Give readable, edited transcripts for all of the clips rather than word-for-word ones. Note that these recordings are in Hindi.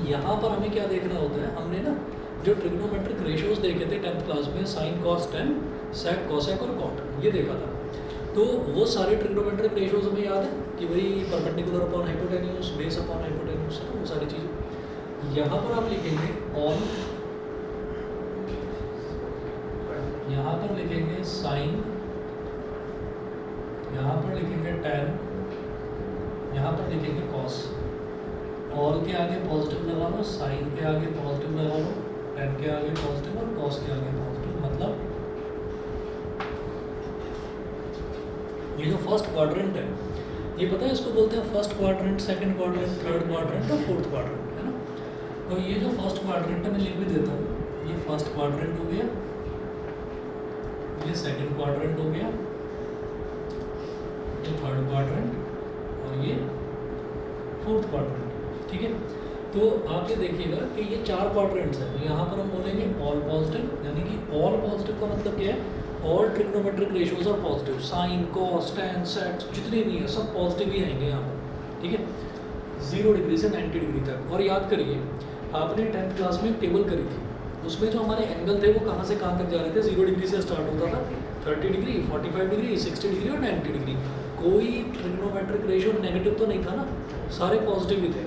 यहाँ पर हमें क्या देखना होता है, हमने ना जो ट्रिग्नोमेट्रिक रेशियोज देखे थे 10th क्लास में, sine cos tan, sec cosec और कॉट, ये देखा था। तो वो सारे ट्रिग्नोमेट्रिक रेशियोज हमें याद है कि भाई perpendicular upon hypotenuse, base upon hypotenuse, है ना, वो सारी चीज़ें। यहाँ पर आप लिखेंगे ऑन, यहाँ पर लिखेंगे साइन, यहाँ पर लिखेंगे टेन, यहाँ पर लिखेंगे कॉस। ऑल के आगे पॉजिटिव लगा लो, साइन के आगे पॉजिटिव लगा लो, टेन के आगे पॉजिटिव और कॉस के आगे पॉजिटिव। मतलब ये जो फर्स्ट क्वाड्रेंट है, ये पता है इसको बोलते हैं first quadrant, second quadrant, third quadrant और फोर्थ क्वाड्रेंट, है ना। तो ये जो फर्स्ट क्वाड्रेंट है मैं लिख भी देता हूँ, ये फर्स्ट क्वाड्रेंट हो गया, ये सेकंड क्वाड्रेंट हो गया, ये थर्ड क्वाड्रेंट और ये फोर्थ क्वाड्रेंट, ठीक है। तो आप ये देखिएगा कि ये चार क्वाड्रेंट्स हैं। तो यहाँ पर हम बोलेंगे ऑल पॉजिटिव, यानी कि ऑल पॉजिटिव का मतलब क्या है, all trigonometric ratios are positive, sine cos tan sec जितने भी हैं सब पॉजिटिव ही आएंगे यहाँ पर, ठीक है, 0 डिग्री से 90 डिग्री तक। और याद करिए आपने 10th क्लास में एक टेबल करी थी, उसमें जो हमारे एंगल थे वो कहाँ से कहाँ तक जा रहे थे, 0 डिग्री से स्टार्ट होता था, 30 डिग्री, 45 डिग्री, 60 डिग्री और 90 डिग्री। कोई ट्रिग्नोमेट्रिक रेशियो नेगेटिव तो नहीं था ना, सारे पॉजिटिव ही थे।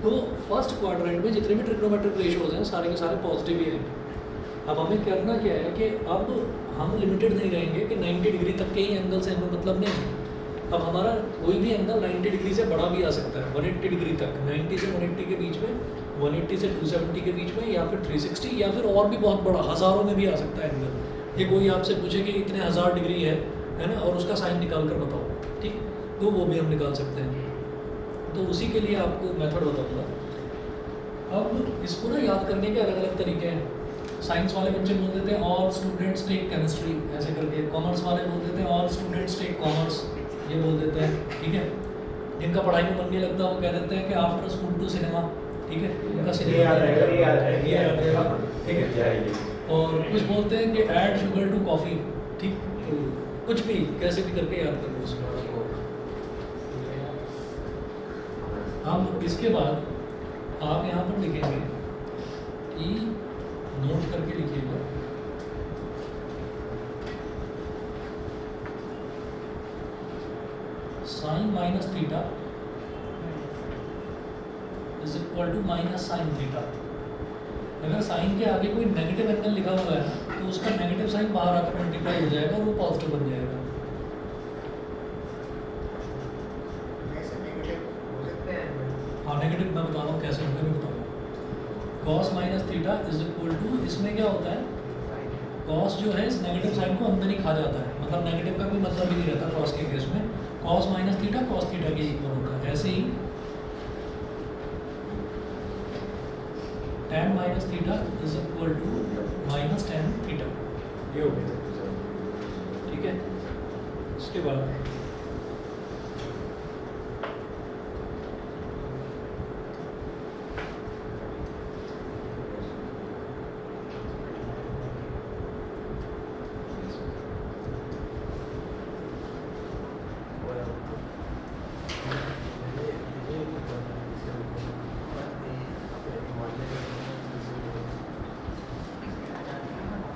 तो फर्स्ट क्वाड्रेंट में जितने भी ट्रिग्नोमेट्रिक रेशियोज हैं सारे के सारे पॉजिटिव ही आएंगे। अब हमें करना क्या है कि अब हम लिमिटेड नहीं रहेंगे कि 90 डिग्री तक के ही एंगल से हमें मतलब नहीं है। अब हमारा कोई भी एंगल 90 डिग्री से बड़ा भी आ सकता है, 180 डिग्री तक, 90 से 180 के बीच में, 180 से 270 के बीच में, या फिर 360, या फिर और भी बहुत बड़ा हज़ारों में भी आ सकता है एंगल। ये कोई आपसे पूछे कि इतने 1000 डिग्री है ना, और उसका साइन निकाल कर बताओ, ठीक, तो वो भी हम निकाल सकते हैं। तो उसी के लिए आपको मेथड बताऊँगा। अब इसको ना याद करने के अलग अलग तरीके हैं। साइंस वाले बच्चे बोल देते हैं ऑल स्टूडेंट्स टेक केमिस्ट्री, ऐसे करके। कॉमर्स वाले बोल देते हैं ऑल स्टूडेंट्स टेक कॉमर्स, ये बोल देते हैं, ठीक है। जिनका पढ़ाई में मन नहीं लगता वो कह देते हैं कि आफ्टर स्कूल टू सिनेमा, ठीक है, उनका सिनेमा, ठीक है। और कुछ बोलते हैं कि ऐड शुगर टू कॉफ़ी, ठीक, कुछ भी कैसे भी करके याद कर लो उसको। हम इसके बाद आप यहाँ पर लिखेंगे कि नोट करके लिखिएगा, sine minus theta is equal to minus sine theta. अगर साइन के आगे कोई नेगेटिव एंगल लिखा हुआ है ना, तो उसका नेगेटिव साइन बाहर आकर मल्टीप्लाई हो जाएगा और वो पॉजिटिव बन जाएगा। हाँ, नेगेटिव मैं बता रहा हूँ कैसे होगा, मैं बताऊँगा। Cos minus theta is equal to, इसमें क्या होता है, कॉस जो है इस नेगेटिव साइन को अंदर ही खा जाता है, मतलब नेगेटिव का कोई मतलब ही नहीं रहता कॉस के केस में। Cos minus theta cos theta के इक्वल होता है। ऐसे ही tan minus theta is equal to minus tan theta, ये हो गया, ठीक है। इसके बाद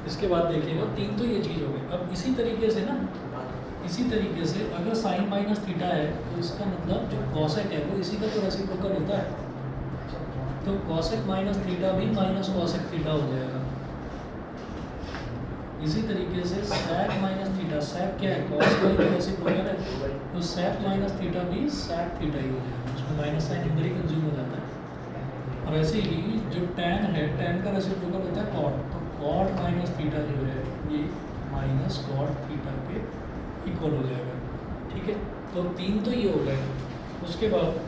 इसके बाद देखिएगा, तीन तो ये चीज़ हो गई। अब इसी तरीके से ना, इसी तरीके से अगर साइन माइनस थीटा है तो इसका मतलब जो कॉसेक है वो इसी का तो रेसिप्रोकल होता है। तो कॉसेक माइनस थीटा भी माइनस कॉसेक थीटा हो जाएगा। इसी तरीके से सैक माइनस थीटा, सैक क्या है, कॉस का ही रेसिप्रोकल है, तो सैक माइनस थीटा भी सैक थीटा ही हो जाएगा, उसमें माइनस साइन अंदर ही कंज्यूम हो जाता है। और ऐसे ही जो टैन है, टैन का रेसिप्रोकल होता है कॉट, तो कॉट माइनस थीटा जो है ये माइनस कॉट थीटा के इक्वल हो जाएगा, ठीक है। तो तीन तो ये हो गए। उसके बाद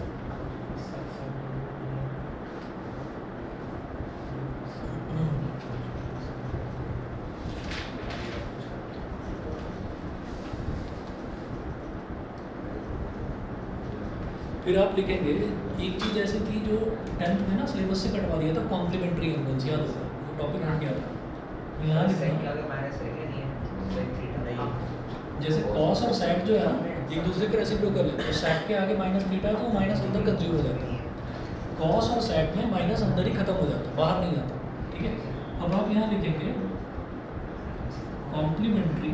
फिर आप लिखेंगे, एक चीज़ ऐसी थी जो 10th में ना सिलेबस से कटवा दिया था, कॉम्प्लीमेंट्री एंगल्स, याद होगा वो टॉपिक हट गया था। यहाँ जैसे कॉस और सैक जो है ना एक दूसरे के रेसिप्रोकल है, तो सैक के आगे माइनस थीटा तो माइनस अंदर कंज्यूम हो जाता है। कॉस और सेक में माइनस अंदर ही खत्म हो जाता है, बाहर नहीं आता, ठीक है। अब आप यहाँ लिखेंगे कॉम्प्लीमेंट्री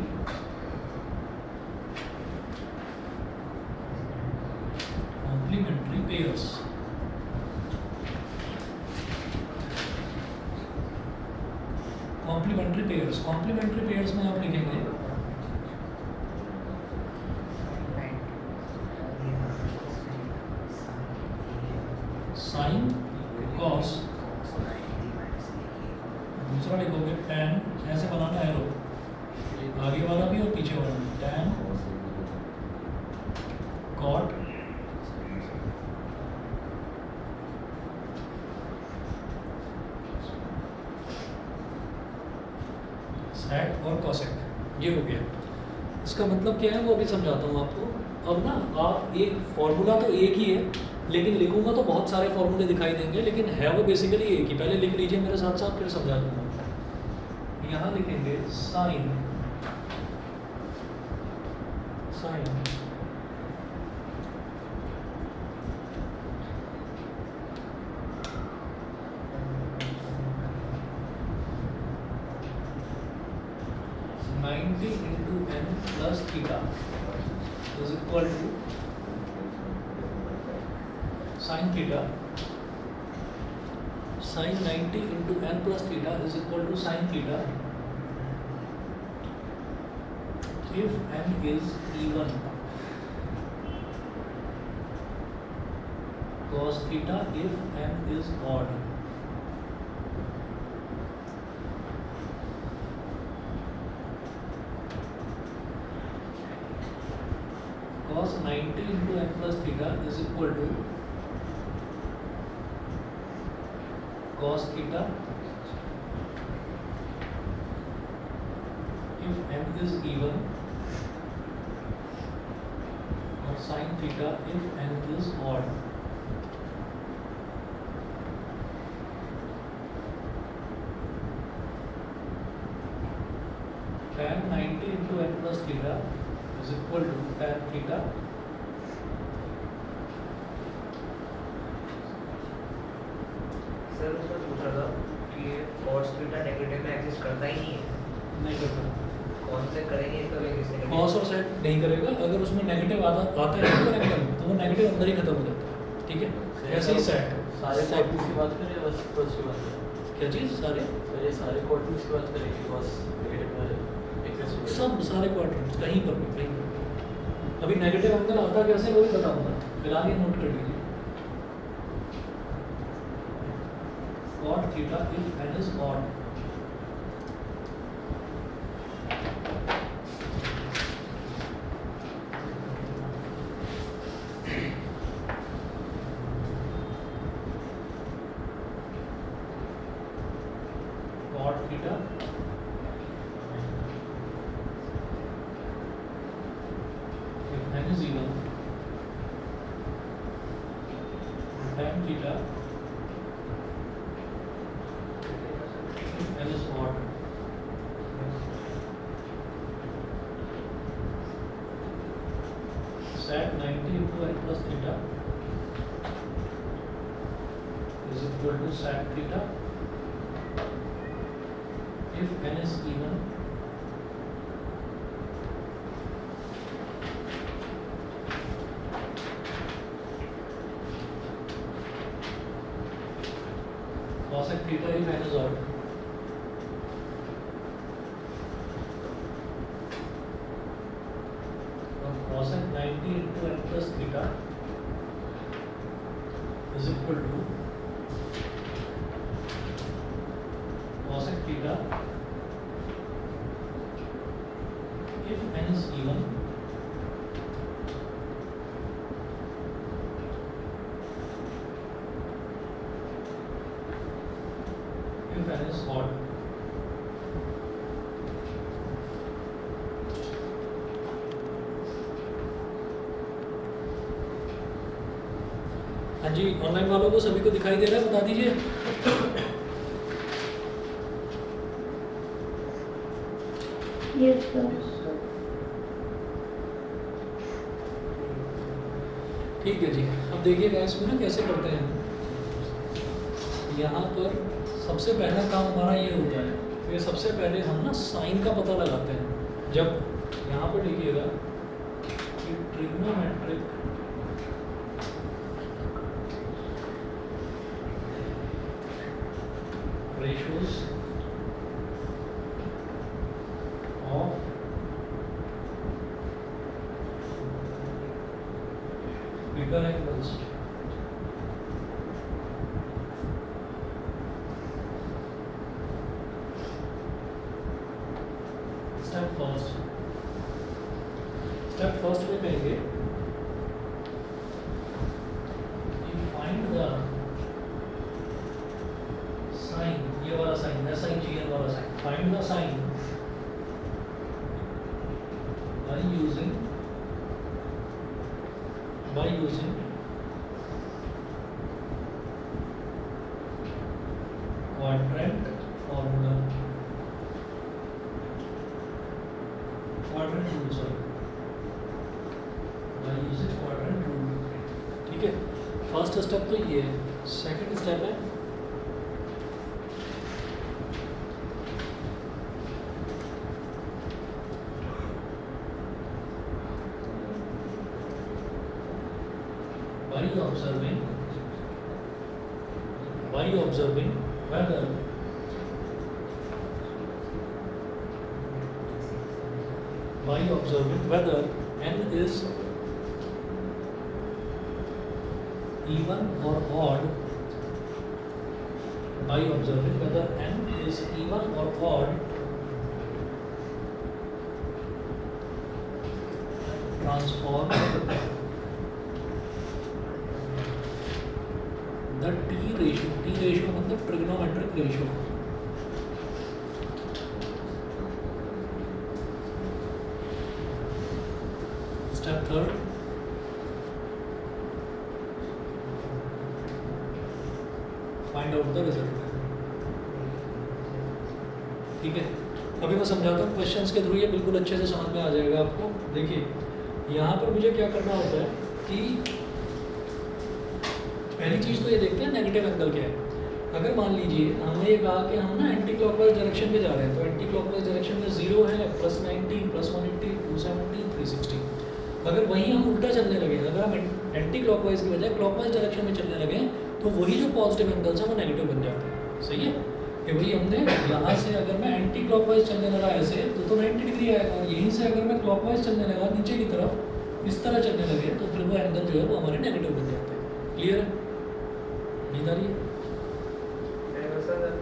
पेयर्स। कॉम्प्लीमेंट्री पेयर्स में आप लिखेंगे साइन कॉस, दूसरा लिखोगे टैन, ऐसे बनाना एरो, आगे वाला भी और पीछे वाला भी, टैन कॉट सेक और कॉसेक, ये हो गया। इसका मतलब क्या है वो अभी समझाता हूँ आपको। अब ना आप एक फॉर्मूला तो एक ही है, लेकिन लिखूंगा तो बहुत सारे फॉर्मूले दिखाई देंगे, लेकिन है वो बेसिकली एक ही। पहले लिख लीजिए मेरे साथ साथ, फिर समझा दूंगा। यहाँ लिखेंगे sign 90 into n plus theta is equal to sin theta. Sin 90 into n plus theta is equal to sin theta if n is even. Cos theta if n is odd. Cos 90 into n plus theta is equal to cos theta if n is even or sin theta if n is odd. Tan 90 into n plus theta is equal to tan theta sir उसका पूछा था कि ये cos थीटा नेगेटिव में एग्जिस्ट करता ही नहीं है, नहीं करता। कौन से करेंगे तो किससे कॉस और सेट नहीं करेगा। अगर उसमें नेगेटिव आता है न्यूमरेटर में, तो वो नेगेटिव अंदर ही खत्म हो जाता है, ठीक है। ऐसे ही सेट सारे क्वार्टर्स की बात करें बस फर्स्ट की बात करें, क्या चीज़ सारे तो ये सारे क्वार्टर्स की बात करेंगे बस नेगेटिव वाले एक्सेस सब सारे क्वाड्रेंट्स कहीं पर भी कहीं पर भी। अभी नेगेटिव अंदर आता कैसे वो भी बताऊंगा, फिलहाल ये नोट कर लीजिए। cot theta if n is odd. Cot theta if n is even, tan theta if n is odd. Sec 90 into n plus theta is equal to sec theta if n is even cosec theta if n is odd. Cosec 90 into n plus theta is equal to cosec theta if n is even if n is odd. हाँ जी, ऑनलाइन वालों को सभी को दिखाई दे रहा है, बता दीजिए। Yes, sir. ठीक है जी। अब देखिएगा इसमें ना कैसे करते हैं। यहाँ पर सबसे पहला काम हमारा ये होता है, तो ये सबसे पहले हम ना साइन का पता लगाते हैं। जब यहाँ पर लिखिएगा कि trigonometric ratios of bigger angles step first में कहेंगे फाइंड द साइन, ये वाला साइन है, साइन जी वाला sine, find the sine by using quadrant formula, quadrant rule, sorry, by using quadrant rule। ठीक है, फर्स्ट स्टेप तो ये है। सेकंड स्टेप है by observing whether n is even or odd, by observing whether n is even or odd, transform the T ratio मतलब trigonometric ratio. Step third, find out the result. ठीक है, अभी मैं समझाता हूँ क्वेश्चंस के थ्रू, ये बिल्कुल अच्छे से समझ में आ जाएगा आपको। देखिए यहाँ पर मुझे क्या करना होता है कि पहली चीज़ तो ये देखते हैं नेगेटिव एंगल क्या है। अगर मान लीजिए हमने ये कहा कि हम ना एंटी क्लॉकवाइज डायरेक्शन में जा रहे हैं, तो एंटी क्लॉकवाइज डायरेक्शन में 0 है, +90, +180, 270, 360। अगर वहीं हम उल्टा चलने लगे, अगर हम एंटी क्लॉकवाइज की बजाय क्लॉकवाइज डायरेक्शन में चलने लगे, तो वही जो पॉजिटिव एंगल्स हैं वो नेगेटिव बन जाते हैं। सही है कि वही हमने यहाँ से अगर मैं एंटी क्लॉकवाइज चलने लगा ऐसे तो 90 डिग्री आएगा, और यहीं से अगर मैं क्लॉकवाइज चलने लगा नीचे की तरफ इस तरह चलने लगे, तो फिर वो एंगल जो है वो हमारे नेगेटिव बन जाते हैं। क्लियर है? नींद आ रही है?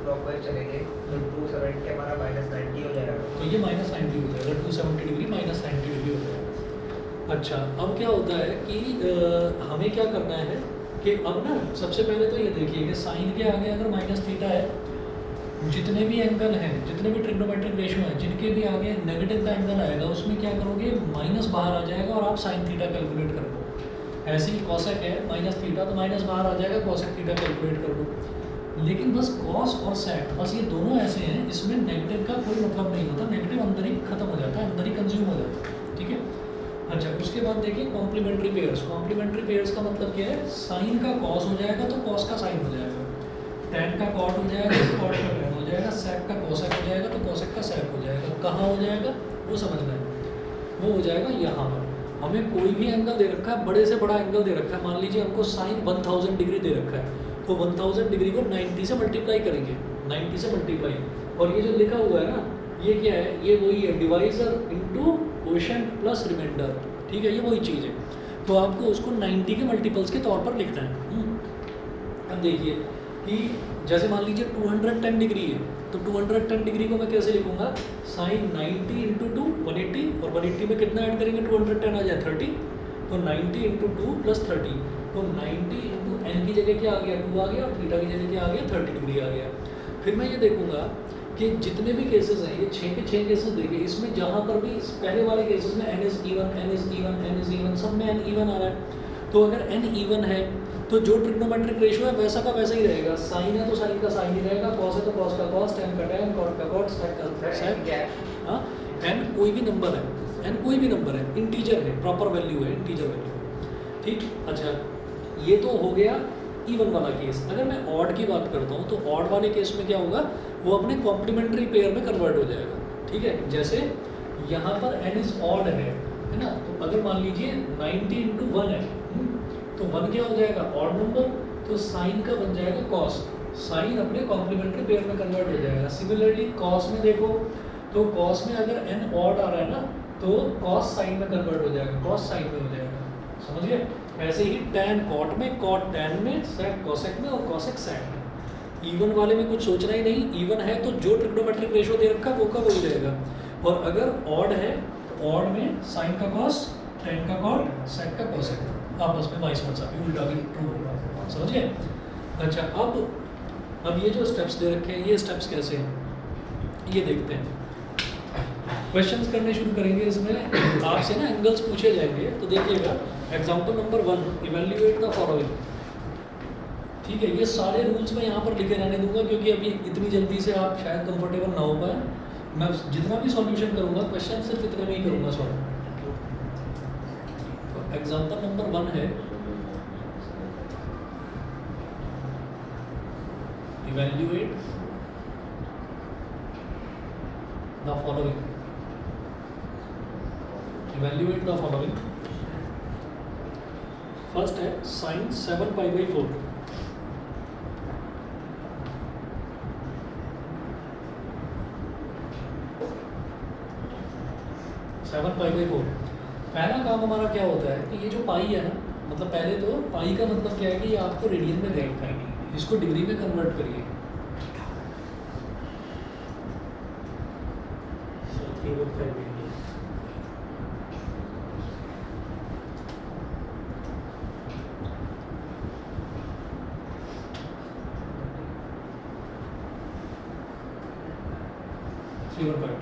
क्लॉकवाइज चलेंगे तो 270 हमारा -90 हो जाएगा, तो ये -90 हो जाएगा, 270 डिग्री -90 डिग्री हो जाएगा। अच्छा, अब क्या होता है कि हमें क्या करना है कि अब ना सबसे पहले तो ये देखिए कि साइन के आगे अगर -θ है, जितने भी एंगल हैं, जितने भी ट्रिग्नोमेट्रिक रेशियो हैं, जिनके भी आगे नेगेटिव का एंगल आएगा उसमें क्या करोगे, माइनस बाहर आ जाएगा और आप साइन थीटा कैलकुलेट कर लो। ऐसे ही कॉसेक है -θ, तो माइनस बाहर आ जाएगा, कॉसेक थीटा कैलकुलेट कर लो। लेकिन बस कॉस और सेक, बस ये दोनों ऐसे हैं, इसमें नेगेटिव का कोई मतलब नहीं होता, नेगेटिव अंदर ही खत्म हो जाता है, अंदर ही कंज्यूम हो जाता है। ठीक है, अच्छा उसके बाद देखिए कॉम्प्लीमेंट्री पेयर्स। कॉम्प्लीमेंट्री पेयर्स का मतलब क्या है, साइन का कॉस हो जाएगा तो कॉस का साइन हो जाएगा, टैन का कॉट हो जाएगा तो कॉट का टैन हो जाएगा, सेक का कॉसेक हो जाएगा तो कॉसेक का सेक हो जाएगा। कहाँ हो जाएगा वो समझना है, वो हो जाएगा यहाँ पर। हमें कोई भी एंगल दे रखा है, बड़े से बड़ा एंगल दे रखा है, मान लीजिए हमको साइन 1000 डिग्री दे रखा है, तो 1000 डिग्री को 90 से मल्टीप्लाई करेंगे, 90 से मल्टीप्लाई। और ये जो लिखा हुआ है ना, ये क्या है, ये वही है, divisor into quotient plus remainder. ठीक है, ये वही चीज़ है, तो आपको उसको 90 के मल्टीपल्स के तौर पर लिखना है। अब देखिए कि जैसे मान लीजिए 210 डिग्री है, तो 210 डिग्री को मैं कैसे लिखूंगा, साइन 90 इंटू 2 180, और 180 में कितना ऐड करेंगे, 210 आ जाए 30, तो 90 इंटू 2 + 30, तो 90 इंटू एन की जगह क्या आ गया, 2 आ गया, और थीटा की जगह क्या आ गया, 30 डिग्री आ गया। फिर मैं ये देखूंगा कि जितने भी केसेस हैं, ये 6 के 6 केसेस देखिए, इसमें जहाँ पर भी पहले वाले केसेस में n इज इवन, सब में n इवन आ रहा है। तो अगर n इवन है तो जो ट्रिग्नोमेट्रिक रेशियो है वैसा का वैसा ही रहेगा, साइन है तो साइन का साइन ही रहेगा, कॉस है तो कॉस का कॉस, टैन का टैन, कॉट का कॉट, सेक का सेक। हाँ, n कोई भी नंबर है, n कोई भी नंबर है, इंटीजर है, प्रॉपर वैल्यू है, इंटीजर वैल्यू है। ठीक, अच्छा ये तो हो गया इवन वाला केस। अगर मैं ऑड की बात करता हूँ तो ऑड वाले केस में क्या होगा, वो अपने कॉम्प्लीमेंट्री पेयर में कन्वर्ट हो जाएगा, ठीक है। जैसे यहाँ पर n इज ऑड है ना, तो अगर मान लीजिए 90 इंटू 1 है, तो 1 क्या हो जाएगा, ऑड नंबर, तो साइन का बन जाएगा कॉस, साइन अपने कॉम्प्लीमेंट्री पेयर में कन्वर्ट हो जाएगा। सिमिलरली कॉस में देखो, तो कॉस में अगर n ऑड आ रहा है ना, तो कॉस साइन में कन्वर्ट हो जाएगा, कॉस साइन में हो जाएगा, समझ गए। ऐसे ही टैन कॉट में, कॉट टैन में, सेक कॉसेक में और कॉसेक सैक में। इवन वाले में कुछ सोचना ही नहीं, इवन है तो जो ट्रिग्नोमेट्रिक रेशियो दे रखा है वो का वही रहेगा, और अगर ऑड है तो ऑड में साइन का कॉस, टैन का कॉट, सेक का कॉसेक, आपस में वाइस वर्सा भी उल्टा भी ट्रू होगा, समझ गए। अच्छा, अब ये जो स्टेप्स दे रखे हैं, ये स्टेप्स कैसे हैं ये देखते हैं। क्वेश्चंस करने शुरू करेंगे, इसमें आपसे ना एंगल्स पूछे जाएंगे, तो देखिएगा example number 1, evaluate the following, ठीक है। ये सारे रूल्स मैं यहाँ पर लिखे रहने दूंगा क्योंकि अभी इतनी जल्दी से आप शायद कंफर्टेबल ना हो पाए। मैं जितना भी सॉल्यूशन करूँगा क्वेश्चन सिर्फ इतने में ही करूँगा सॉल्व। तो एग्जांपल नंबर 1 है evaluate the following, evaluate the following. First है साइन 7π/4, पहला काम हमारा क्या होता है कि ये जो पाई है ना, मतलब पहले तो पाई का मतलब क्या है कि ये आपको रेडियन में गाइड करेंगे, इसको डिग्री में कन्वर्ट करिए।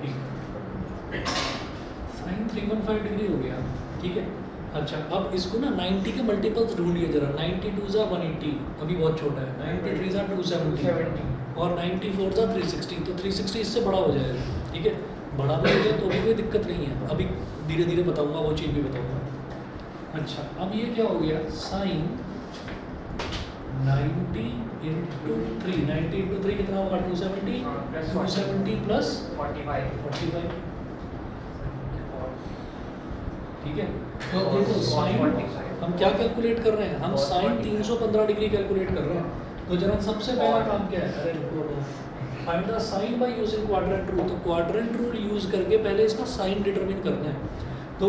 ठीक है, साइन 315 डिग्री हो गया, ठीक है। अच्छा, अब इसको ना 90 के मल्टीपल्स ढूंढिए जरा। 92 ज़ा 180, अभी बहुत छोटा है। 93 ज़ा 270 और 94 ज़ा 360, तो 360 इससे बड़ा हो जाएगा, ठीक है। बड़ा भी हो जाए तो भी कोई दिक्कत नहीं है, अभी धीरे धीरे बताऊंगा, वो चीज़ भी बताऊंगा। अच्छा, अब ये क्या हो गया, साइन 90 इंटू 3, 90 इंटू 3 कितना होगा, 270, 270 प्लस 45, ठीक है। तो देखो साइन हम क्या कैलकुलेट कर रहे हैं, हम साइन 315 डिग्री कैलकुलेट कर रहे हैं। तो जरा सबसे पहला काम क्या है, अरे find the sine by using quadrant rule. तो क्वाड्रेंट रूल यूज करके पहले इसका साइन डिटरमिन करना है। तो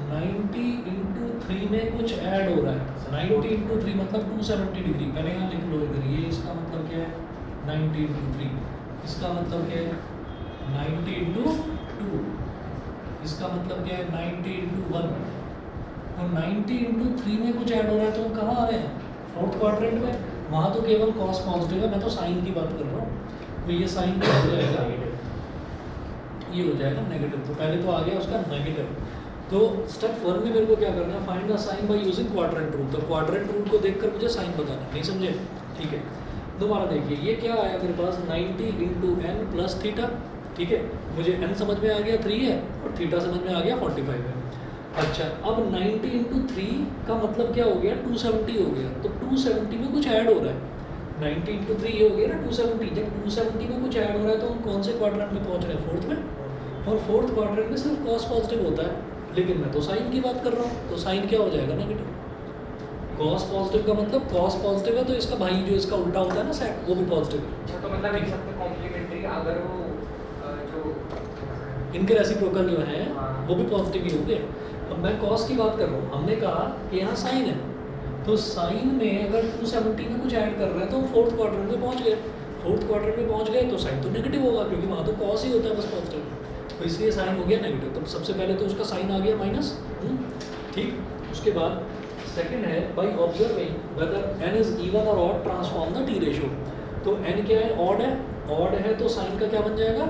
90 इंटू 3 में कुछ ऐड हो रहा है, 90 इंटू 3 मतलब 270 डिग्री। पहले यहाँ लिख लो इधर, ये इसका मतलब क्या है 90 इंटू 3, इसका मतलब क्या है 90 इंटू 2, इसका मतलब क्या है 90 इंटू 1। तो 90 इंटू 3 में कुछ ऐड हो रहा है, तो हम कहाँ आ रहे हैं, फोर्थ क्वाड्रेंट में। वहाँ तो केवल कॉस पॉजिटिव है, मैं तो साइन की बात कर रहा हूँ। तो ये साइन क्या हो जाएगा, ये हो जाएगा नेगेटिव। तो पहले तो आ गया उसका नेगेटिव। तो स्टेप 1 में मेरे को क्या करना है, find the sine by using quadrant rule. तो क्वाड्रेंट रूल को देखकर मुझे साइन बताना है, नहीं समझे, ठीक है। दोबारा देखिए, ये क्या आया मेरे पास 90 इंटू n प्लस थीटा, ठीक है। मुझे n समझ में आ गया 3 है और थीटा समझ में आ गया 45 है। अच्छा, अब 90 इंटू 3 का मतलब क्या हो गया, 270 हो गया। तो 270 में कुछ ऐड हो रहा है, 90 इंटू 3 ये हो गया ना 270। जब 270 में कुछ ऐड हो रहा है तो हम कौन से क्वाड्रेंट में पहुंच रहे हैं, फोर्थ में। और फोर्थ क्वाड्रेंट में सिर्फ कॉस पॉजिटिव होता है, लेकिन मैं तो साइन की बात कर रहा हूँ। तो साइन क्या हो जाएगा, नेगेटिव। कॉस पॉजिटिव का मतलब कॉस पॉजिटिव है तो इसका भाई जो इसका उल्टा होता है ना सेक, वो भी पॉजिटिव है। अच्छा, तो मतलब इन सबके कॉम्प्लीमेंट्री अगर वो जो इनके रेसिप्रोकल जो हैं वो भी पॉजिटिव ही होंगे। अब मैं कॉस की बात कर रहा हूँ, हमने कहा कि यहाँ साइन है, तो साइन में अगर 270 में कुछ ऐड कर रहे हैं तो फोर्थ क्वाड्रेंट में पहुँच गए। फोर्थ क्वाड्रेंट में पहुँच गए तो साइन तो नेगेटिव होगा, क्योंकि वहाँ तो कॉस ही होता है बस पॉजिटिव, तो इसलिए साइन हो गया नेगेटिव। तो सबसे पहले तो उसका साइन आ गया माइनस, ठीक। उसके बाद सेकंड है by observing whether n is even और odd transform the T ratio. तो n क्या है, ऑड है, ऑड है तो साइन का क्या बन जाएगा,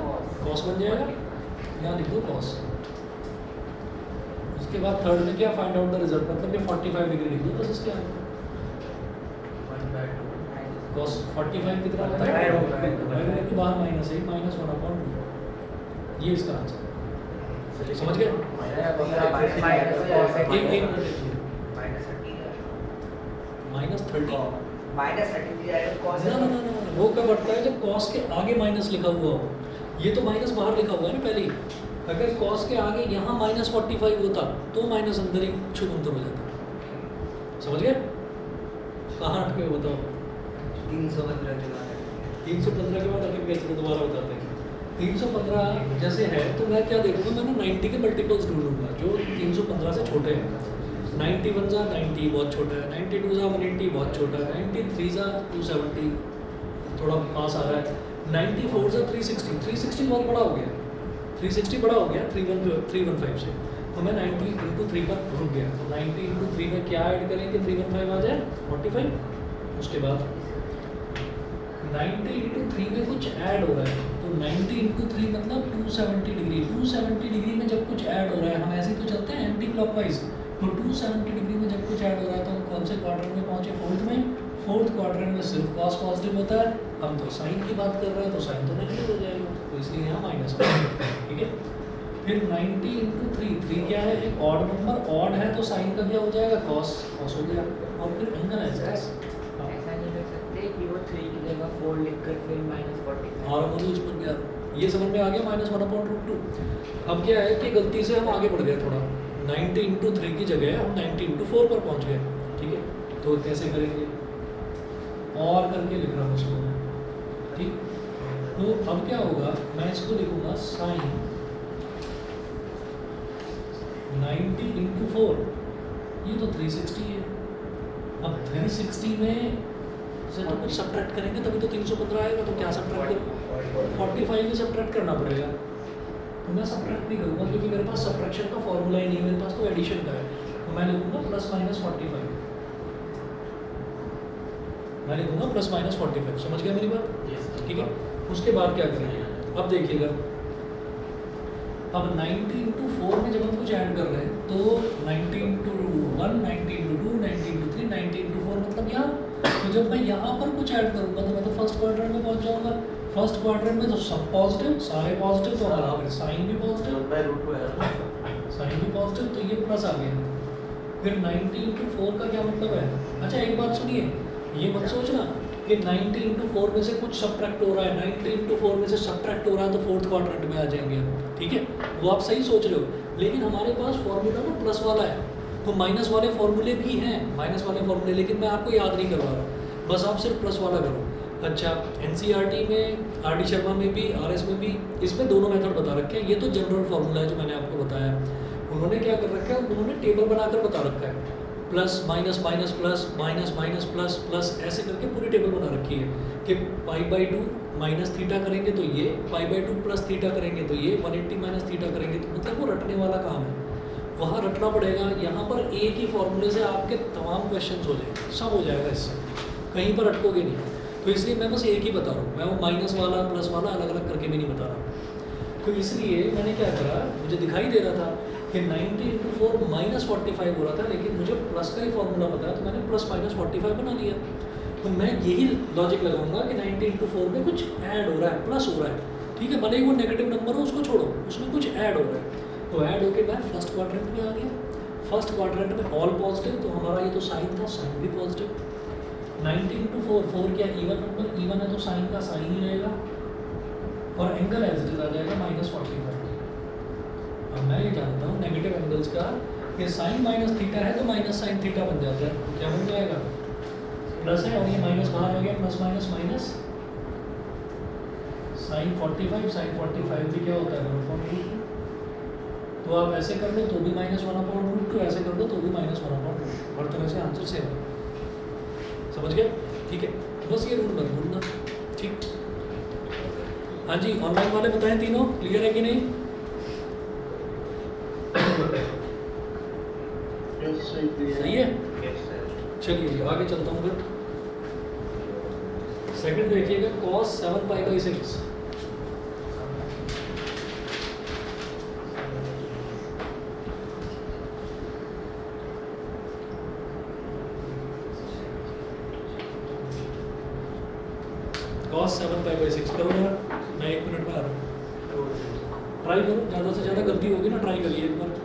कॉस बन जाएगा। यहाँ लिख दो कॉस। उसके बाद थर्ड में क्या, फाइंड आउट द रिजल्ट, मतलब ये 45 डिग्री लिख दो बस इसके आगे। कॉस 45 कितना होता है, तो बाहर माइनस है, -1/2। ये इसका आंसर, समझ गए। -30 माइनस हटेगी जाएगा कॉस ना ना ना ना, वो कब हटता है जब कॉस के आगे माइनस लिखा हुआ हो। ये तो माइनस बाहर लिखा हुआ है ना पहले ही। अगर कॉस के आगे यहाँ -45 होता तो माइनस अंदर ही छुमंतर हो जाता। समझ गए? कहाँ अटके हो बताओ? 315 के बाद 315 के बाद अटक गए, चलो दोबारा बताते हैं। 315 जैसे है तो मैं क्या देखूंगा, मैं ना 90 के मल्टीपल्स ढूंढूंगा जो 315 से छोटे हैं। 91 जा 90 बहुत छोटा है, 92 जा 180 बहुत छोटा है, 93 जा 270 थोड़ा पास आ रहा है, 94 जा 360 बहुत बड़ा हो गया, 360 बड़ा हो गया 315 से। तो मैं 90 इंटू 3 पर रुक गया। तो 90 इंटू 3 में क्या ऐड करेंगे 315 आ जाए 45। उसके बाद 90 इंटू 3 में कुछ ऐड हो रहा है, तो 90 इंटू 3 मतलब 270 डिग्री। 270 डिग्री में जब कुछ ऐड हो रहा है, हम ऐसे तो चलते हैं एंटी क्लॉकवाइज, तो 270 डिग्री में जब कुछ ऐड हो रहा है तो हम कौन से क्वाड्रेंट में पहुंचे? फोर्थ में। फोर्थ क्वाड्रेंट में सिर्फ कॉस पॉजिटिव होता है, हम तो साइन की बात कर रहे हैं तो साइन तो नेगेटिव हो जाएगा, तो इसलिए यहाँ माइनस। ठीक है, फिर 90 इंटू 3 क्या है? एक ऑड नंबर, ऑड है तो साइन का क्या हो जाएगा? कॉस, कॉस हो गया। और फिर एंगल है ऐसा नहीं कर सकते कि वो 3 की जगह 4 लिखकर फिर -45 और मुझे उस पर गया, ये समझ में आ गया -1/√2। अब क्या है कि गलती से हम आगे बढ़ गए थोड़ा, 90 इंटू 3 की जगह हम 90 इंटू 4 पर पहुंच गए। ठीक है, तो कैसे करेंगे? और करके लिख रहा हूँ उसको मैं। ठीक, तो अब क्या होगा, मैं इसको लिखूंगा साइन 90 इंटू 4, ये तो 360 है। अब 360 में से तो कुछ सब्ट्रैक्ट करेंगे तभी तो 315 आएगा, तो क्या सब्ट्रैक्ट करूँ? 45 में सब्ट्रैक्ट करना पड़ेगा। तो मैं सब्ट्रैक्ट नहीं करूँगा क्योंकि मेरे पास सब्ट्रैक्शन का फॉर्मूला ही नहीं है, मेरे पास तो एडिशन का है। तो मैं लिखूँगा ±45, मैं लिखूँगा ±45। समझ गया मेरी बात? ठीक है, उसके बाद क्या करेंगे? अब देखिएगा, अब 90 इंटू 4 में जब हम कुछ ऐड कर रहे हैं तो 90 इंटू 1, 90 इंटू 2, 90 इंटू 3, 90 इंटू 4 मतलब यहाँ। तो जब मैं यहाँ पर कुछ ऐड करूँगा तो मैं तो फर्स्ट क्वाड्रेंट में पहुँच जाऊँगा। फर्स्ट क्वाड्रेंट में तो सब पॉजिटिव, सारे पॉजिटिव, तो हमारा फिर साइन भी पॉजिटिव, साइन भी पॉजिटिव, तो ये प्लस आ गया। फिर 90 इंटू 4 का क्या मतलब है? अच्छा एक बात सुनिए, ये मत सोचना कि 90 इंटू 4 में से कुछ सब्ट्रैक्ट हो रहा है, 90 इंटू 4 में से सब्ट्रैक्ट हो रहा है तो फोर्थ क्वाड्रेंट में आ जाएंगे। ठीक है, वो आप सही सोच रहे हो, लेकिन हमारे पास फॉर्मूला ना प्लस वाला है, तो माइनस वाले फॉर्मूले भी हैं, माइनस वाले फॉर्मूले, लेकिन मैं आपको याद नहीं करवा रहा, बस आप सिर्फ प्लस वाला करो। अच्छा, एनसीईआरटी में, आर डी शर्मा में भी, आरएस में भी, इसमें दोनों मेथड बता रखे हैं। ये तो जनरल फॉर्मूला है जो मैंने आपको बताया। उन्होंने क्या कर रखा है, उन्होंने टेबल बनाकर बता रखा है, plus minus minus plus minus minus plus plus ऐसे करके पूरी टेबल बना रखी है कि π/2 माइनस थीटा करेंगे तो ये, π/2 प्लस थीटा करेंगे तो ये, 180 माइनस थीटा करेंगे तो, मतलब वो रटने वाला काम है, वहाँ रटना पड़ेगा। यहाँ पर एक ही फॉर्मूले से आपके तमाम क्वेश्चंस हो जाएंगे, सब हो जाएगा इससे, कहीं पर अटकोगे नहीं। तो इसलिए मैं बस एक ही बता रहा हूँ, मैं वो माइनस वाला प्लस वाला अलग अलग करके भी नहीं बता रहा। तो इसलिए मैंने क्या करा, मुझे दिखाई दे रहा था कि 90 इंटू 4 -45 हो रहा था, लेकिन मुझे प्लस का ही फॉर्मूला पता है तो मैंने +-45 बना लिया। तो मैं यही लॉजिक लगाऊंगा कि 90 इंटू 4 में कुछ ऐड हो रहा है, प्लस हो रहा है। ठीक है, भले ही वो नेगेटिव नंबर हो उसको छोड़ो, उसमें कुछ ऐड हो रहा है। तो ऐड होके मैं फर्स्ट क्वाड्रेंट में आ गया। फर्स्ट क्वाड्रेंट में ऑल पॉजिटिव, तो हमारा ये तो साइन था, साइन भी पॉजिटिव। 90 इंटू 4 क्या इवन नंबर, इवन है तो साइन का साइन ही रहेगा, और एंगल एज इट इज आ जाएगा -45। अब मैं ये जानता हूँ नेगेटिव एंगल्स का कि साइन माइनस थीटा है तो माइनस साइन थीटा बन जाता है, तो क्या बन जाएगा? प्लस है और ये माइनस बाहर हो गया, plus minus minus, sine 45, sine 45 भी क्या होता है 1/√2। तो आप ऐसे कर लो तो भी -1/√2, ऐसे कर लो तो भी -1/√2, हर तरह से आंसर सेम है। समझ गए? ठीक है, बस ये रूल मत भूलना। ठीक, हाँ जी, ऑनलाइन वाले बताएं तीनों क्लियर है कि नहीं? सही है, चलिए आगे चलता हूँ फिर। सेकंड देखिएगा, cos 7π/6। cos 7π/6 करो यार, मैं 1 मिनट में आ रहा हूँ। ट्राई करो, ज़्यादा से ज़्यादा गलती होगी ना, ट्राई करिए एक बार।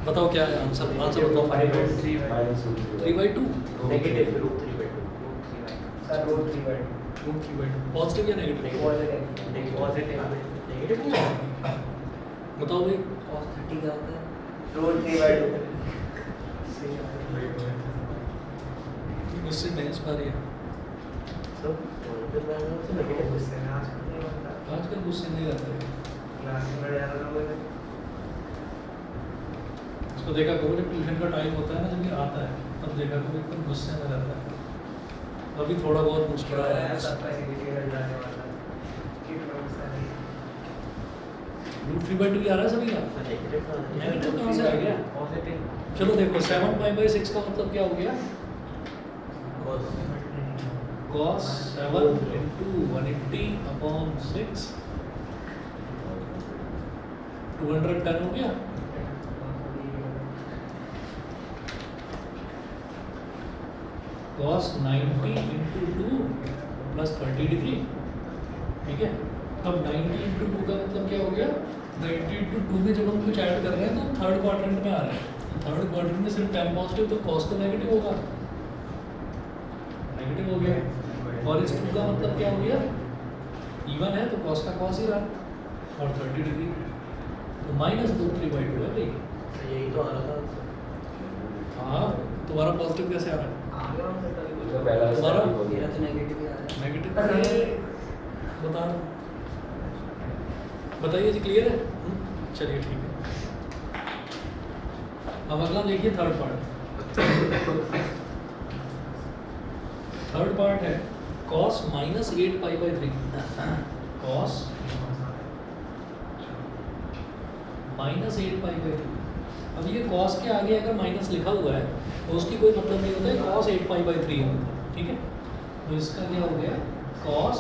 बताओ क्या है आंसर, आंसर बताओ। 3/2 negative root 3/2 sir root 3/2 root 3/2 positive या नेगेटिव? पॉजिटिव पॉजिटिव नेगेटिव नहीं है बताओ भाई। cos 30 क्या होता है? रूट 3/2 मुझसे बहस पा रही है तो पॉजिटिव वैल्यू से नेगेटिव उससे ना नहीं होता आजकल गुस्से नहीं रहता है। क्लास में ज़्यादा लोग हैं उसको देखा करो जब ट्यूशन का टाइम होता है ना, जब ये आता है तब देखा करो एकदम गुस्से में रहता है। अभी थोड़ा बहुत मुस्कुरा रहा है। सब पैसे की जगह जाने वाला कि व्यवस्था नहीं रूट 3/2 भी आ रहा है सभी का। नेगेटिव कहाँ से आ गया? पॉजिटिव चलो देखो 7π/6 का मतलब क्या हो गया? cos 7 into 180/6 210 हो गया। cos 90 into 2 plus 30 डिग्री, ठीक है। अब 90 into 2 का मतलब क्या हो गया? 90 into 2 में जब हम कुछ ऐड कर रहे हैं तो थर्ड क्वाड्रेंट में आ रहा है। थर्ड क्वाड्रेंट में सिर्फ tan पॉजिटिव, तो cos तो नेगेटिव होगा, नेगेटिव हो गया। और इस 2 का मतलब क्या हो गया? इवन है तो cos का cos ही रहा और 30 डिग्री, तो -2 3/2 है भाई। यही तो आ रहा था। हाँ, तुम्हारा पॉजिटिव कैसे आ रहा है? आगे हम से कभी उसका पहला तुम्हारा step हो मेरा गया। तो नेगेटिव ही आ रहा है नेगेटिव बता रहा हूँ। बताइए जी, क्लियर है? चलिए ठीक है। अब अगला देखिए थर्ड पार्ट। थर्ड पार्ट है cos -8π/3 cos -8π/3। अब ये cos के आगे अगर माइनस लिखा हुआ है तो उसकी कोई मतलब नहीं होता है, cos 8π/3 है, ठीक है। तो इसका क्या हो गया? cos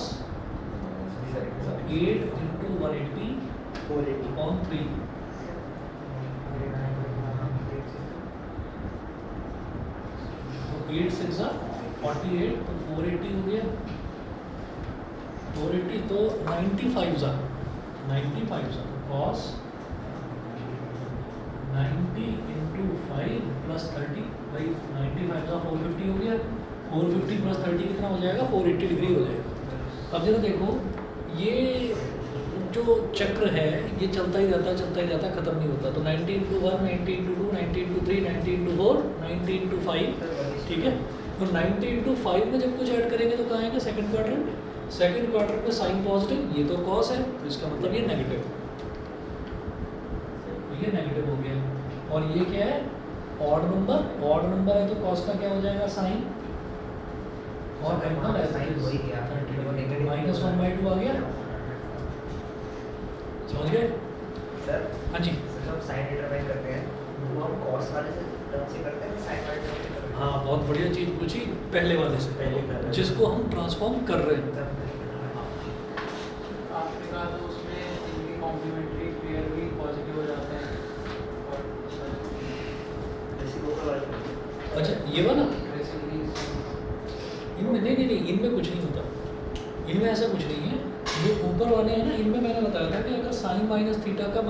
8 into 180 upon 3 तो 8 6 48 तो 480 हो गया। 480 तो 95 सा तो cos 90 into 5 plus 30 भाई 95 का 450 हो गया। 450 plus 30 कितना हो जाएगा? 480 डिग्री हो जाएगा। अब जरा देखो, ये जो चक्र है ये चलता ही रहता है, खत्म नहीं होता। तो 90 into 1 90 into 2 90 into 3 90 into 4 90 into 5, ठीक है। तो 90 into 5 में जब कुछ ऐड करेंगे तो कहाँ आएगा? Second quadrant. सेकंड क्वाड्रेंट में साइन पॉजिटिव, ये तो cos है, तो इसका मतलब ये नेगेटिव, ये नेगेटिव हो गया। और ये क्या है? ऑड नंबर है तो cos का क्या हो जाएगा? साइन। और साइन हो ही गया तो वो नेगेटिव -1/2 आ गया। समझ गए? सर हाँ जी। जब हम साइन डिटरमाइन करते हैं तो हम cos वाले से टर्म से करते हैं, साइन वाले टर्म से करते हैं। हाँ, बहुत बढ़िया चीज़ पूछी पहले वाले से, पहले कर रहे हैं। जिसको हम ट्रांसफॉर्म कर रहे हैं। आपने कहा तो उसमें इनके कॉम्प्लीमेंट्री पेयर भी पॉजिटिव हो जाते हैं और रेसिप्रोकल वाले अच्छा, ये वाला रेसिप्रोकल इनमें नहीं, इनमें कुछ नहीं होता, इनमें ऐसा कुछ नहीं है। जो ऊपर वाले हैं ना, इनमें मैंने बताया था कि अगर साइन माइनस थीटा का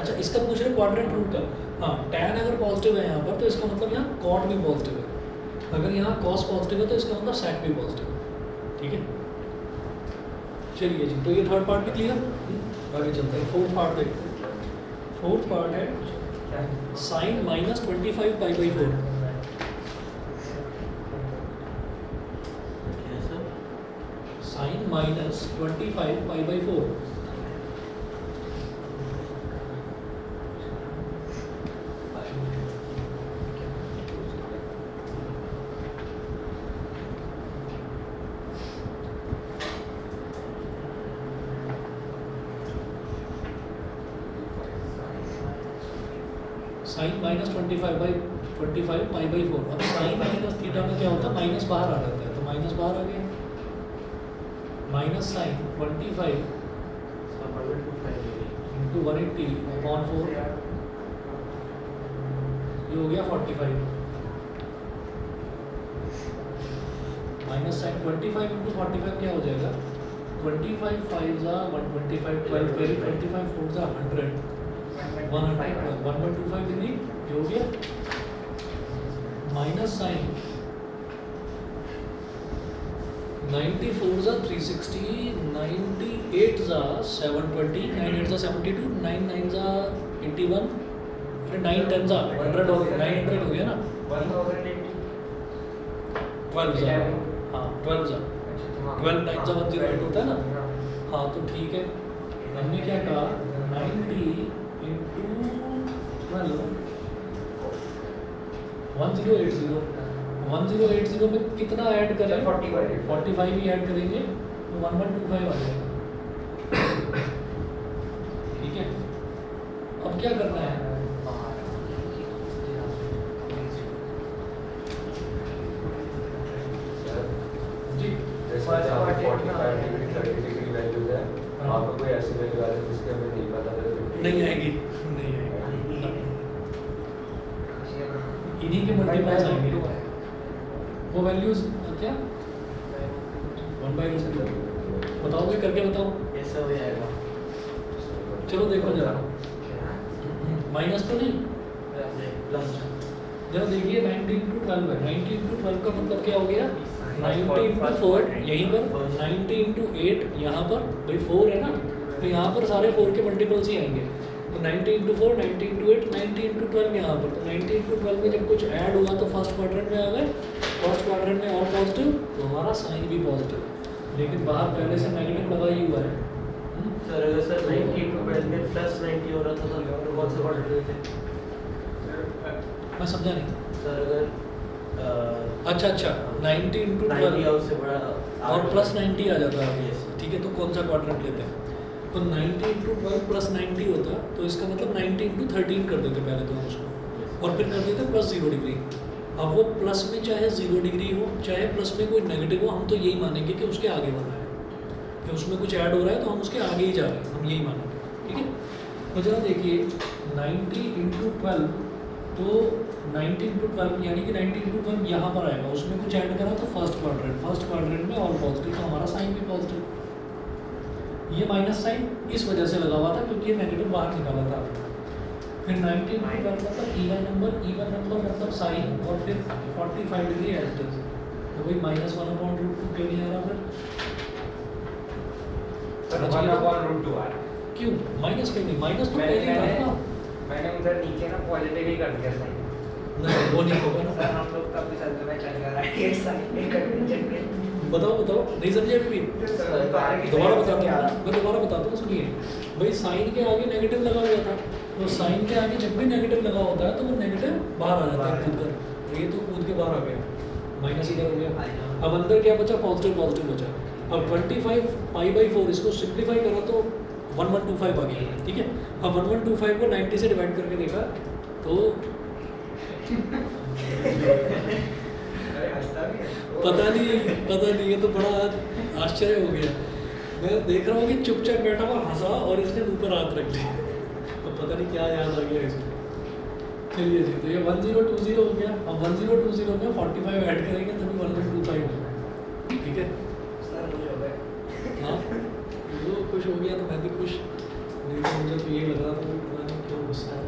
अच्छा इसका पूछ रहे क्वाड्रेंट रूट का। हाँ, tan अगर पॉजिटिव है यहाँ पर तो इसका मतलब यहाँ cot भी पॉजिटिव है। अगर यहाँ cos पॉजिटिव है तो इसका मतलब sec भी पॉजिटिव है, ठीक है। चलिए जी, तो ये थर्ड पार्ट भी क्लियर। आगे चलते हैं, फोर्थ पार्ट देखते हैं। फोर्थ पार्ट है साइन -25π/4 साइन -25π/4 साइन -25π/4। अब साइन माइनस थीटा में क्या होता है? माइनस बाहर आ जाता है, तो माइनस बाहर आ गया। माइनस साइन 25 इंटू 180/4 ये हो गया 45 माइनस साइन 25 इंटू 45 क्या हो जाएगा 25 5 जा 125 12 करी 25 4 जा 100 125 डिग्री ये हो गया माइनस साइन 94 जा 360 98 जा 720 9 8 जा 72 9 9 जा 81 फिर 9 10 जा 100 हो गया 900 हो गया ना 12 जा हाँ 12 जा 12 9 जा 108 होता है ना हाँ तो ठीक है हमने क्या कहा 90 इंटू 12 1080 में कितना ऐड करें 45 ही ऐड करेंगे तो 1125 आ जाएगा ठीक है अब क्या करना है जी जैसे जहाँ पे 45 डिग्री 30 डिग्री वैल्यूज है वहाँ पे कोई ऐसी वैल्यू आ रही है जिसके हमें नहीं पता था नहीं आएगी इन्हीं के मल्टीपल्स आएंगे वो वैल्यूज क्या 1/√2 बताओगे करके बताओ ऐसा हो जाएगा चलो देखो जरा माइनस तो नहीं प्लस जरा देखिए 90 इंटू 12 है 90 इंटू 12 का मतलब क्या हो गया 90 इंटू 4 यहीं पर 90 इंटू 8 यहाँ पर भाई 4 है ना तो यहाँ पर सारे 4 के मल्टीपल्स ही आएंगे तो 90 इंटू 4 90 इंटू 8 90 इंटू 12 यहाँ पर तो 90 इंटू 12 में जब कुछ ऐड हुआ तो फर्स्ट क्वाड्रेंट में आ गए फर्स्ट क्वाड्रेंट में ऑल पॉजिटिव तो हमारा साइन भी पॉजिटिव लेकिन बाहर पहले से नेगेटिव लगा ही हुआ है सर अगर सर 90 इंटू 12 में प्लस 90 हो रहा था तो कौन से क्वाड्रेंट थे मैं समझा नहीं सर अगर अच्छा 90 इंटू 90 12 उससे बड़ा और प्लस 90 आ जाता है Yes. ठीक है तो कौन सा क्वाड्रेंट लेते हैं तो 90 इंटू 12 प्लस 90 होता तो इसका मतलब 90 इंटू 13 कर देते पहले तो हम उसको और फिर कर देते प्लस 0 डिग्री अब वो प्लस में चाहे 0 डिग्री हो चाहे प्लस में कोई नेगेटिव हो हम तो यही मानेंगे कि उसके आगे बढ़ना है कि उसमें कुछ ऐड हो रहा है तो हम उसके आगे ही जा रहे हैं हम यही मानेंगे ठीक है तो जरा देखिए 90 इंटू 12 तो 90 इंटू 12 यानी कि 90 इंटू 12 यहाँ पर आएगा उसमें कुछ ऐड करा तो फर्स्ट क्वाड्रेंट में ऑल पॉजिटिव तो हमारा साइन भी पॉजिटिव ये माइनस साइन इस वजह से लगा हुआ था क्योंकि ये नेगेटिव बाहर निकाला था फिर 90 इंटू 12 मतलब इवन नंबर मतलब साइन और फिर 45 डिग्री एज इट इज तो भाई -1/√2 क्यों नहीं आ रहा फिर √2 आया क्यों माइनस क्यों नहीं माइनस तो पहले ही था ना मैंने उधर नीचे ना पॉजिटिव ही कर दिया साइन नहीं वो नहीं होगा ना सर हम लोग तब भी चल में चल रहा है ये साइन में कन्वर्जन में बताओ नहीं समझे अभी भी दोबारा बताता हूँ मैं दोबारा बताता हूँ सुनिए भाई साइन के आगे नेगेटिव लगा हुआ था तो साइन के आगे जब भी नेगेटिव लगा होता है तो वो नेगेटिव बाहर आ जाता है कूद कर ये तो कूद के बाहर आ गया माइनस इधर हो गया अब अंदर क्या बचा पॉजिटिव बचा अब 25 π/4 इसको सिंप्लीफाई करो तो 1125 आ गया ठीक है अब 1125 को 90 से डिवाइड करके देखा तो पता नहीं ये तो बड़ा आश्चर्य हो गया मैं देख रहा हूँ कि चुपचाप बैठा हुआ हंसा और इसने ऊपर हाथ रख लिया तो पता नहीं क्या याद आ गया इसको चलिए जी तो ये 1020 हो गया अब 1020 में 45 ऐड करेंगे तभी 1125 होगा ठीक है सर ये हो गए हाँ वो खुश हो गया तो मैं भी खुश नहीं तो मुझे तो ये लग रहा था कि पता नहीं क्यों गुस्सा है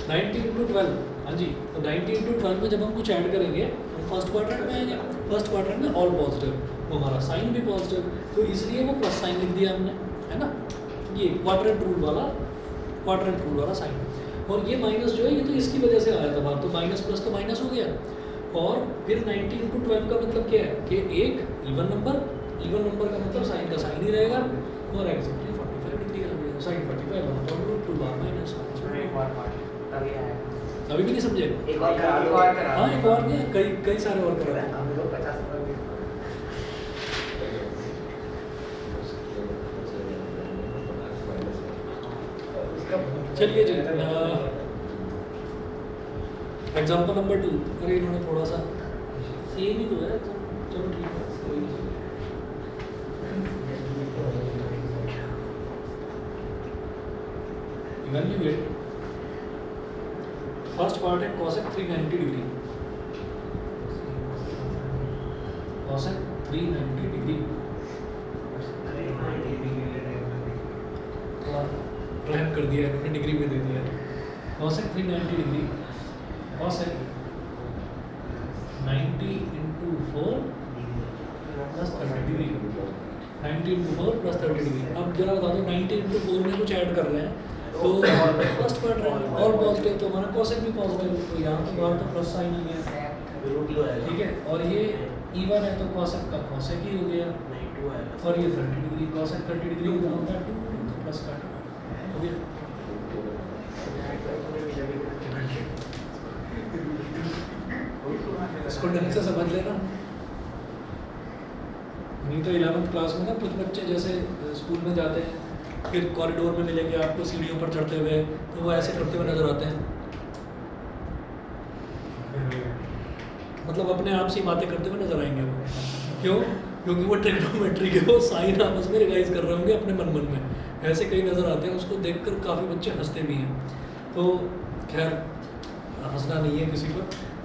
90 इंटू 12 हाँ जी तो 90 इंटू 12 में जब हम कुछ ऐड करेंगे तो फर्स्ट क्वाड्रेंट में आएगा फर्स्ट क्वाड्रेंट में ऑल पॉजिटिव तो हमारा साइन भी पॉजिटिव तो इसलिए वो प्लस साइन लिख दिया हमने है ना ये क्वाड्रेंट रूल वाला साइन और ये माइनस जो है ये तो इसकी वजह से आया था बात तो माइनस प्लस तो माइनस हो गया और फिर 90 इंटू 12 का मतलब क्या है कि एक इवन नंबर का मतलब साइन का साइन ही रहेगा और एग्जैक्टली 45 डिग्री आ गया साइन 45 1/√2 बार माइनस एक और पार्ट तभी आएगा अभी भी नहीं समझे एक और करा हाँ एक और नहीं कई सारे और करा हम लोग 50 पर भी चलिए जी एग्जाम्पल नंबर 2 अरे इन्होंने थोड़ा सा सेम ही तो है तो चलो ठीक है कोई नहीं इवैल्यूएट फर्स्ट पार्ट है cosec 390 degree cosec 390 degree wrap कर दिया है, डिग्री में दे दिया है। cosec 390 degree cosec 90 into 4 plus 30 degree 90 into 4 plus 30 degree. अब जरा बता दो 90 into 4 में कुछ ऐड कर रहे हैं तो फर्स्ट क्वाड्रेंट ऑल पॉजिटिव, तो हमारा cosec भी पॉजिटिव, तो यहाँ तो बाहर तो प्लस साइन ही है, ठीक है। और ये इवन है तो cosec का cosec ही हो गया, और ये 30 डिग्री cosec 30 डिग्री कितना होता है 2 तो प्लस का 2 हो गया। इसको ढंग से समझ लेना, नहीं तो 11th क्लास में ना कुछ बच्चे जैसे स्कूल में जाते हैं फिर कॉरिडोर में मिलेंगे आपको सीढ़ियों पर चढ़ते हुए, तो वो ऐसे करते हुए नजर आते हैं, मतलब अपने आप से ही बातें करते हुए नजर आएंगे वो। क्यों? क्योंकि वो ट्रिग्नोमेट्री के वो साइन आपस में रिवाइज कर रहे होंगे अपने मन में, ऐसे कई नजर आते हैं, उसको देखकर काफ़ी बच्चे हंसते भी हैं। तो खैर हंसना नहीं है किसी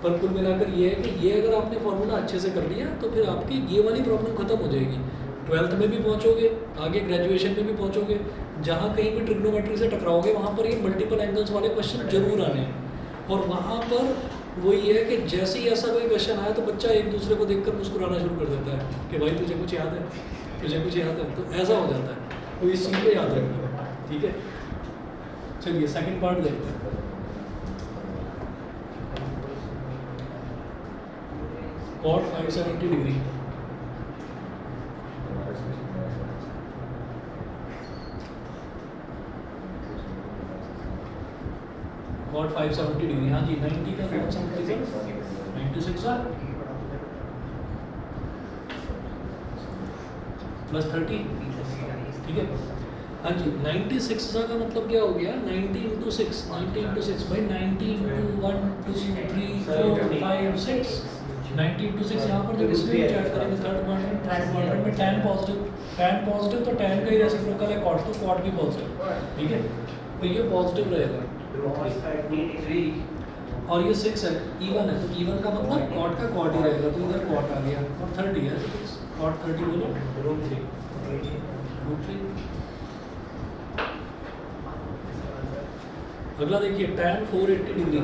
पर कुल मिलाकर ये है कि ये अगर आपने फॉर्मूला अच्छे से कर लिया तो फिर आपकी ये वाली प्रॉब्लम खत्म हो जाएगी। 12th में भी पहुंचोगे, आगे ग्रेजुएशन में भी पहुंचोगे, जहाँ कहीं भी ट्रिग्नोमेट्री से टकराओगे वहाँ पर ये मल्टीपल एंगल्स वाले क्वेश्चन जरूर आने हैं। और वहाँ पर वो ये है कि जैसे ही ऐसा कोई क्वेश्चन आया तो बच्चा एक दूसरे को देखकर मुस्कुराना शुरू कर देता है कि भाई तुझे कुछ याद है, तुझे कुछ याद है, तो ऐसा हो जाता है। तो इस चीज़ को याद रखना, ठीक है। चलिए सेकंड पार्ट देखते हैं। cot 570 डिग्री cot 570 डिग्री, हाँ जी 90 का cot 96 प्लस 30, ठीक है। हाँ जी 96 का मतलब क्या हो गया 90 into 6 भाई 90 into 1 2 3 4 5 6 90 into 6 यहाँ पर जब इसमें चैट करेंगे थर्ड क्वाड्रेंट में tan पॉजिटिव तो tan का ही रेसिप्रोकल है cot, तो cot भी पॉजिटिव, ठीक है। तो ये पॉजिटिव रहेगा और ये 6 है इवन है, तो इवन का मतलब cot का cot ही रहेगा, तो इधर cot आ गया और 30 है cot 30 बोलो √3। अगला देखिए tan 480 डिग्री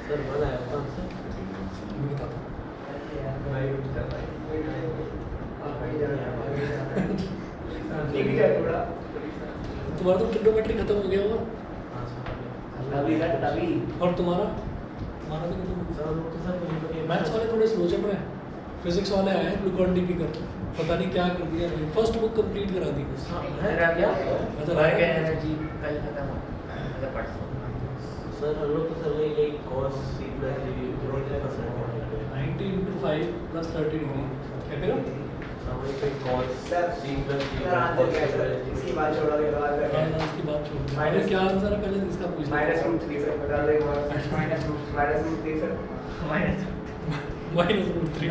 सर बना है कौन सा तुम्हारा तो ट्रिग्नोमेट्री खत्म हो गया होगा और तुम्हारा भी खत्म। मैथ्स वाले थोड़े स्लो चल रहे हैं, फिजिक्स वाले आए हैं ग्लूकॉन डी पी कर, पता नहीं क्या कर दिया, फर्स्ट बुक कंप्लीट करा दी। एनर्जी कल खत्म हो मतलब परसों। सर हम लोग तो सर वही cos c plus d 90 into 5 plus 30 degree क्या करो वही पे cos c plus d इसकी बात छोड़ा के बाद इसकी बात छोड़ दो, क्या आंसर है पहले इसका पूछ -√3 सर बता दे -√3 सर -√3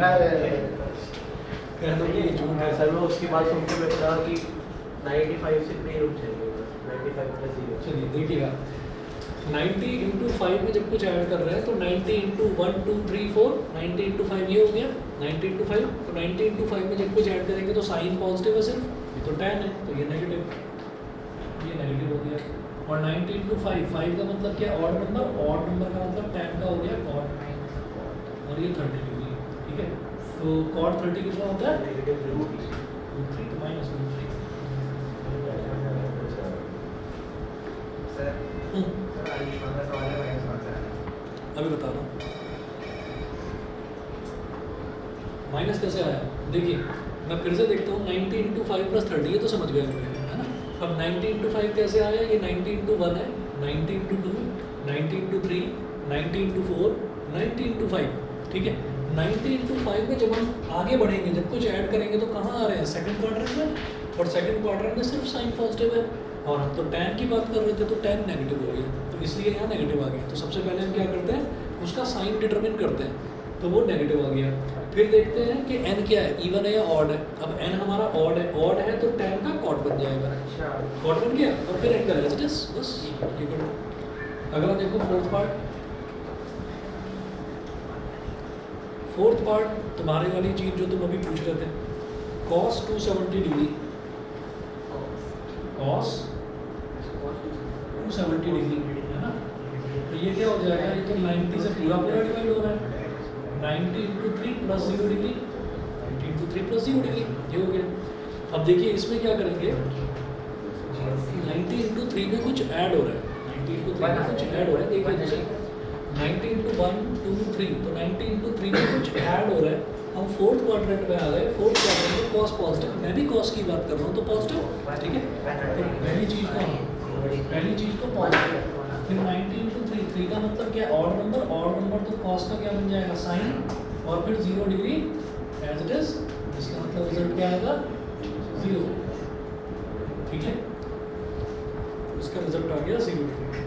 कह दो कि ये झूठ है। सर मैं उसकी बात सुन के मैं कहा कि 95 से नहीं रुक जाएंगे बस 95 plus 0। चलिए देखिएगा 90 into 5 में जब कुछ ऐड कर रहे हैं तो 90 into 1 2 3 4 90 into 5 ये हो गया 90 into 5, तो 90 into 5 में जब कुछ ऐड करेंगे तो साइन पॉजिटिव है सिर्फ, ये तो tan है तो ये नेगेटिव हो गया। और 90 into 5 का मतलब क्या ऑड नंबर का मतलब tan का हो गया cot और ये 30 डिग्री, ठीक है। तो cot 30 कितना होता है -√3 तो -√3 सर अभी बता रहा हूँ माइनस कैसे आया। देखिए मैं फिर से देखता हूँ 90 into 5 plus 30 ये तो समझ गए लोग, है ना। अब 90 into 5 कैसे आया, ये 90 into 1 है, 90 into 2 90 into 3 90 into 4 90 into 5, ठीक है। 90 into 5 में जब हम आगे बढ़ेंगे जब कुछ ऐड करेंगे तो कहाँ आ रहे हैं सेकंड क्वाड्रेंट में, और सेकंड क्वाड्रेंट में सिर्फ साइन पॉजिटिव है और हम तो tan की बात कर रहे थे तो tan नेगेटिव हो गया, तो इसलिए यहाँ नेगेटिव आ गया। तो सबसे पहले हम क्या करते हैं उसका साइन डिटरमिन करते हैं, तो वो नेगेटिव आ गया। फिर देखते हैं कि n क्या है, इवन है या ऑड है। अब n हमारा ऑड है तो tan का कॉट बन जाएगा, अच्छा कॉट बन गया और फिर एंगल एज इट इज, बस ये करो। अगला देखो फोर्थ पार्ट तुम्हारे वाली चीज जो तुम अभी पूछ रहे थे, cos 270 डिग्री, cos 270 डिग्री है ना, तो ये क्या हो जाएगा, ये तो 90 से पूरा डिवाइड हो रहा है, 90 into 3 plus 0 degree, 90 into 3 plus 0 degree, ये हो गया। अब देखिए इसमें क्या करेंगे, 90 इंटू 3 में कुछ ऐड हो रहा है, 90 इंटू 3 में कुछ ऐड हो रहा है, देखिए जैसे 90 इंटू 1 2 3, तो 90 इंटू 3 में कुछ ऐड हो रहा है। हम फोर्थ क्वाड्रेंट में आ गए, फोर्थ क्वाड्रेंट में कॉस पॉजिटिव, मैं भी कॉस की बात कर रहा हूँ तो पॉजिटिव, ठीक है। तो पहली चीज़ को पॉजिटिव, फिर 90 इंटू 3 का मतलब क्या, ऑड नंबर तो कॉस का क्या बन जाएगा, साइन, और फिर 0 डिग्री एज इट इज, इसका मतलब रिजल्ट क्या आएगा 0, ठीक है। इसका रिजल्ट आ गया 0 डिग्री।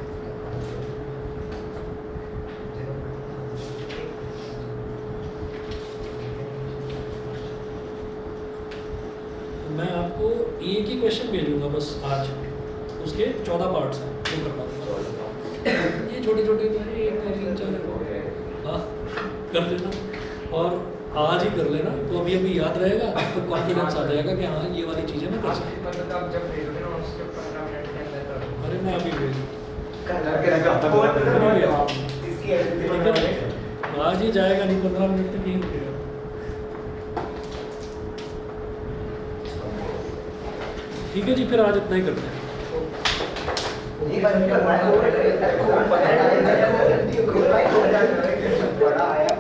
मैं आपको एक ही क्वेश्चन भेजूंगा बस आज, उसके 14 पार्ट्स हैं, वो करना होगा। ये छोटे छोटे 1 2 3 4 हाँ कर लेना, और आज ही कर लेना, तो अभी अभी याद रहेगा तो कॉन्फिडेंस आ जाएगा कि हाँ ये वाली चीज़ें मैं कर सकता मतलब आप जब भेजोगे ना उसके 15 मिनट के अंदर कर हूँ। अरे मैं अभी भेज इसकी एडिटिंग आज ही जाएगा, नहीं 15 मिनट तक यहीं रुकेगा। ठीक है जी, फिर आज इतना ही करते हैं। बड़ा आया